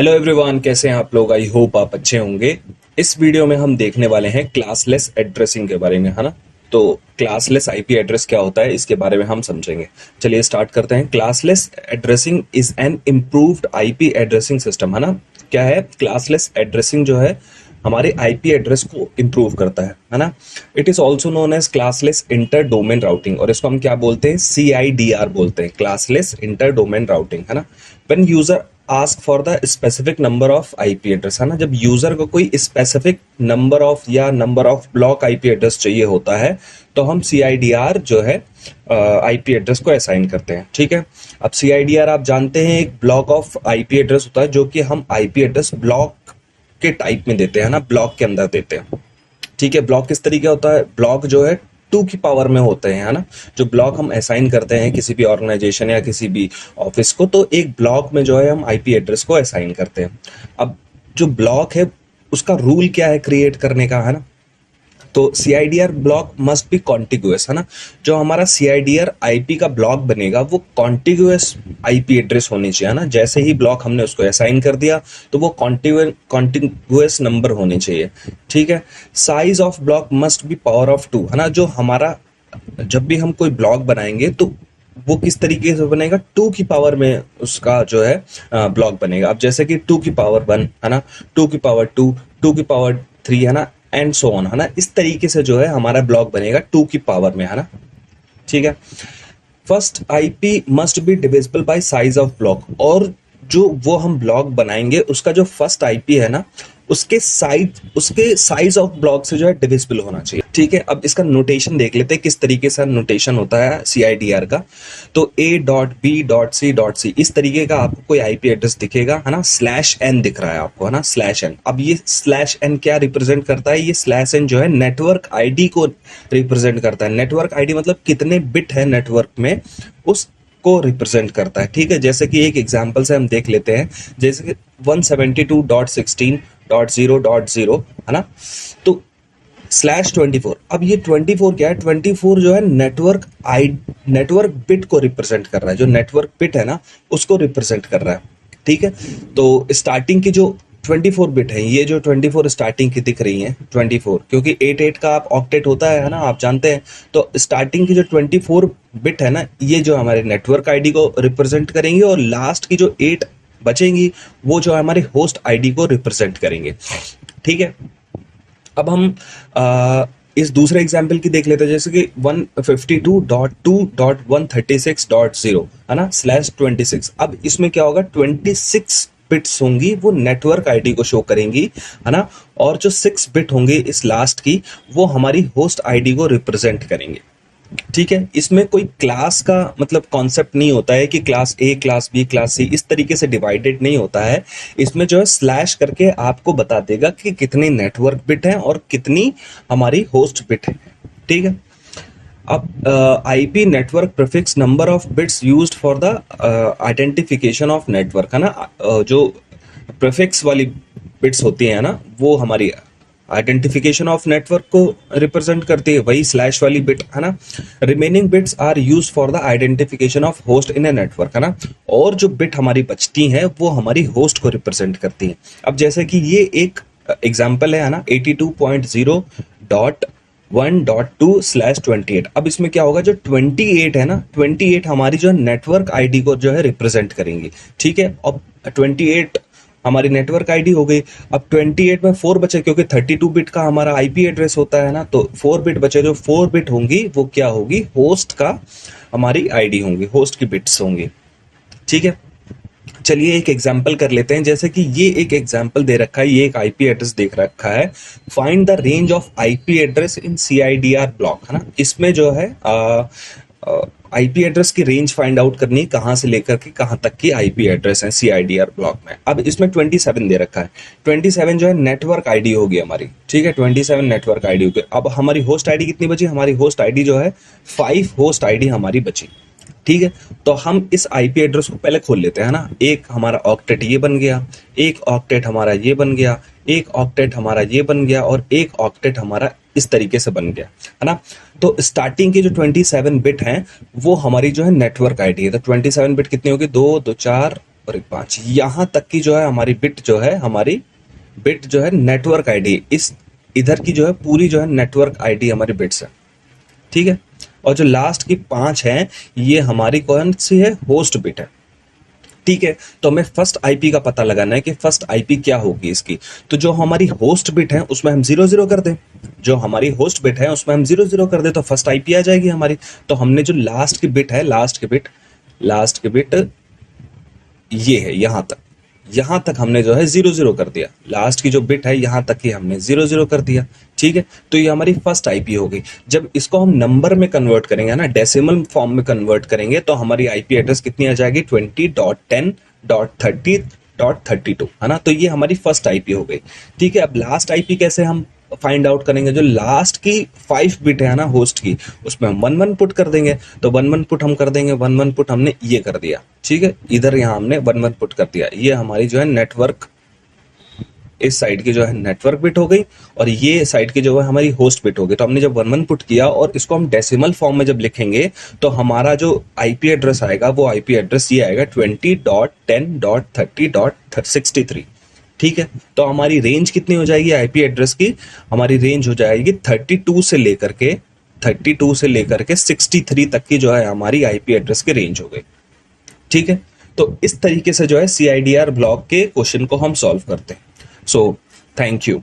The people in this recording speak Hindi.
हेलो एवरीवन, कैसे हैं आप लोग। आई होप आप अच्छे होंगे। इस वीडियो में हम देखने वाले हैं क्लासलेस एड्रेसिंग के बारे में, है ना। तो क्लासलेस आईपी एड्रेस क्या होता है, इसके बारे में हम समझेंगे। चलिए स्टार्ट करते हैं। Classless addressing is an improved IP addressing system, है ना। क्या है क्लासलेस एड्रेसिंग? जो है हमारे आईपी एड्रेस को इम्प्रूव करता है ना। It is also known as classless inter domain routing, और इसको हम क्या बोलते हैं, CIDR बोलते हैं, क्लासलेस इंटर डोमेन राउटिंग, है ना। When user ask for the specific number of IP address, है ना, जब यूजर को कोई स्पेसिफिक नंबर ऑफ या number of block IP address चाहिए होता है, तो हम CIDR जो है आईपी एड्रेस को असाइन करते हैं। ठीक है, अब CIDR आप जानते हैं एक ब्लॉक ऑफ आईपी एड्रेस होता है, जो कि हम आईपी एड्रेस ब्लॉक के टाइप में देते हैं ना, ब्लॉक के अंदर देते हैं। ठीक है, ब्लॉक किस तरीके होता है, ब्लॉक जो है 2 की पावर में होते हैं, है ना। जो ब्लॉक हम असाइन करते हैं किसी भी ऑर्गेनाइजेशन या किसी भी ऑफिस को, तो एक ब्लॉक में जो है हम आईपी एड्रेस को असाइन करते हैं। अब जो ब्लॉक है उसका रूल क्या है क्रिएट करने का, है ना। तो CIDR block must be contiguous, है ना। जो हमारा CIDR आईपी का ब्लॉक बनेगा वो कॉन्टिग्यूअस आईपी एड्रेस होनी चाहिए, है ना। जैसे ही ब्लॉक हमने उसको असाइन कर दिया तो वो कॉन्टिग्यूअस नंबर होने चाहिए। ठीक है, size of block must be power of 2, है ना। जो हमारा जब भी हम कोई ब्लॉक बनाएंगे तो वो किस तरीके से बनेगा, 2 की पावर में उसका जो है ब्लॉक बनेगा। अब जैसे कि 2 की पावर 1, है ना, 2 की पावर 2, 2 की पावर 3, है ना, एंड सो ऑन, है ना। इस तरीके से जो है हमारा ब्लॉक बनेगा 2 की पावर में, है ना। ठीक है, first IP must be divisible by size of block, और जो वो हम ब्लॉक बनाएंगे उसका जो फर्स्ट आईपी है ना, उसके साइज ऑफ ब्लॉक से जो है डिविजिबल होना चाहिए। ठीक है, अब इसका नोटेशन देख लेते हैं किस तरीके से नोटेशन होता है CIDR का। तो A.B.C.C इस तरीके का आपको कोई आईपी एड्रेस दिखेगा, है ना। /n दिख रहा है आपको, है ना, /n। अब ये /n क्या रिप्रेजेंट करता है, ये /n जो है नेटवर्क आईडी को रिप्रेजेंट करता है। नेटवर्क आईडी मतलब कितने बिट है नेटवर्क में, उस को रिप्रेजेंट करता है। ठीक है, जैसे कि एक एग्जांपल से हम देख लेते हैं, जैसे कि 172.16.0.0, है ना। तो /24, अब ये 24 क्या है, 24 जो है नेटवर्क बिट को रिप्रेजेंट कर रहा है। जो नेटवर्क बिट है ना उसको रिप्रेजेंट कर रहा है। ठीक है, तो स्टार्टिंग की जो 24 बिट है, ये जो 24 स्टार्टिंग की दिख रही है 24, क्योंकि 8 का आप ऑक्टेट होता है ना, आप जानते हैं। तो स्टार्टिंग की जो 24 बिट है ना, ये जो हमारे नेटवर्क आईडी को रिप्रेजेंट करेंगे, और लास्ट की जो 8 बचेंगी वो जो हमारे होस्ट आईडी को रिप्रेजेंट करेंगे। ठीक है, अब हम इस दूसरे एग्जाम्पल की देख लेते हैं, जैसे कि 152.2.136.0, है ना, /26। अब इसमें क्या होगा, 26 बिट्स होंगी वो नेटवर्क आईडी को शो करेंगी, है ना। और जो 6 बिट होंगे इस लास्ट की, वो हमारी होस्ट आईडी को रिप्रेजेंट करेंगे। ठीक है, इसमें कोई क्लास का मतलब कॉन्सेप्ट नहीं होता है कि class A, class B, class C इस तरीके से डिवाइडेड नहीं होता है। इसमें जो है स्लैश करके आपको बता देगा कि कितनी नेटवर्क बिट है और कितनी हमारी होस्ट बिट है। ठीक है, अब IP network prefix number of bits used for the identification of network, है ना। जो प्रीफिक्स वाली बिट्स होती है ना, वो हमारी आइडेंटिफिकेशन ऑफ नेटवर्क को रिप्रेजेंट करती है, वही स्लैश वाली बिट, है ना। Remaining bits are use for the identification of host in a network, है ना। और जो बिट हमारी बचती हैं वो हमारी होस्ट को रिप्रेजेंट करती हैं। अब जैसे कि ये एक एग्जाम्पल है ना, 82.0.1.2/28। अब इसमें क्या होगा, जो 28 है ना, 28 हमारी जो नेटवर्क आईडी को जो है रिप्रेजेंट करेंगी। ठीक है, अब 28 हमारी नेटवर्क आईडी हो गई। अब 28 में 4 बचे, क्योंकि 32 बिट का हमारा आईपी एड्रेस होता है ना, तो 4 बिट बचे। जो 4 बिट होंगी वो क्या होगी, होस्ट का हमारी आईडी होंगी, होस्ट की बिट्स होंगी। ठीक है, चलिए एक एग्जांपल कर लेते हैं। जैसे कि ये एक एग्जांपल दे रखा है, ये एक आईपी एड्रेस देख रखा है, find the range of IP address in CIDR block, है ना। इसमें जो है आईपी एड्रेस की रेंज फाइंड आउट करनी, कहां से लेकर के कहां तक की आईपी एड्रेस है CIDR ब्लॉक में। अब इसमें 27 दे रखा है, 27 जो है नेटवर्क आईडी होगी हमारी। ठीक है, 27 नेटवर्क आईडी होगी। अब हमारी होस्ट आईडी कितनी बची, हमारी होस्ट आईडी जो है 5 होस्ट आईडी हमारी बची। ठीक है, तो हम इस आईपी एड्रेस को पहले खोल लेते हैं ना। एक हमारा ऑक्टेट ये बन गया, एक ऑक्टेट हमारा ये बन गया, एक ऑक्टेट हमारा ये बन गया, और एक ऑक्टेट हमारा इस तरीके से बन गया, है ना। तो स्टार्टिंग के जो 27 बिट हैं वो हमारी जो है नेटवर्क आईडी है। तो 27 बिट कितनी होगी, 2 2 4 ऊपर एक 5, यहां तक की जो है हमारी बिट जो है, हमारी बिट जो है नेटवर्क आईडी, इस इधर की जो है पूरी जो है नेटवर्क आईडी हमारी बिट्स है, ठीक है। और जो लास्ट की 5 है, ये हमारी कौन सी है, होस्ट बिट है, ठीक है। तो हमें फर्स्ट आईपी का पता लगाना है कि फर्स्ट आईपी क्या होगी इसकी। तो जो हमारी होस्ट बिट है उसमें हम 00 कर दें, जो हमारी होस्ट बिट है उसमें हम 00 कर दें, तो फर्स्ट आईपी आ जाएगी हमारी। तो हमने जो लास्ट की बिट है, लास्ट की बिट ये है, यहां तक हमने जो है 00 कर दिया, लास्ट की जो बिट है यहां तक ही हमने 00 कर दिया, ठीक है। तो ये हमारी फर्स्ट आईपी हो गई। जब इसको हम नंबर में कन्वर्ट करेंगे ना, डेसिमल फॉर्म में कन्वर्ट करेंगे, तो हमारी आईपी एड्रेस कितनी आ जाएगी, 20.10.30.32, है ना। तो ये हमारी फर्स्ट आईपी हो गई, ठीक है। अब लास्ट आईपी कैसे हम फाइंड आउट करेंगे, जो लास्ट की 5 बिट है ना होस्ट की, उसमें हम 11 पुट कर देंगे। तो 11 पुट हम कर देंगे, 11 पुट हमने ये कर दिया, ठीक है। इधर यहां हमने 11 पुट कर दिया, ये हमारी जो है नेटवर्क, इस साइड की जो है नेटवर्क बिट हो गई, और ये साइड की जो है हमारी होस्ट बिट हो गई। तो हमने जब 11 पुट किया और इसको हम डेसिमल फॉर्म में जब लिखेंगे, तो हमारा जो आईपी एड्रेस आएगा, वो आईपी एड्रेस ये आएगा 20.10.30.63, ठीक है। तो हमारी रेंज कितनी हो जाएगी आईपी एड्रेस की, हमारी रेंज हो जाएगी 32 से लेकर के 63 तक की जो है हमारी आईपी एड्रेस की रेंज हो गई, ठीक है। तो इस तरीके से जो है सीआईडीआर ब्लॉक के क्वेश्चन को हम सॉल्व करते हैं। So thank you.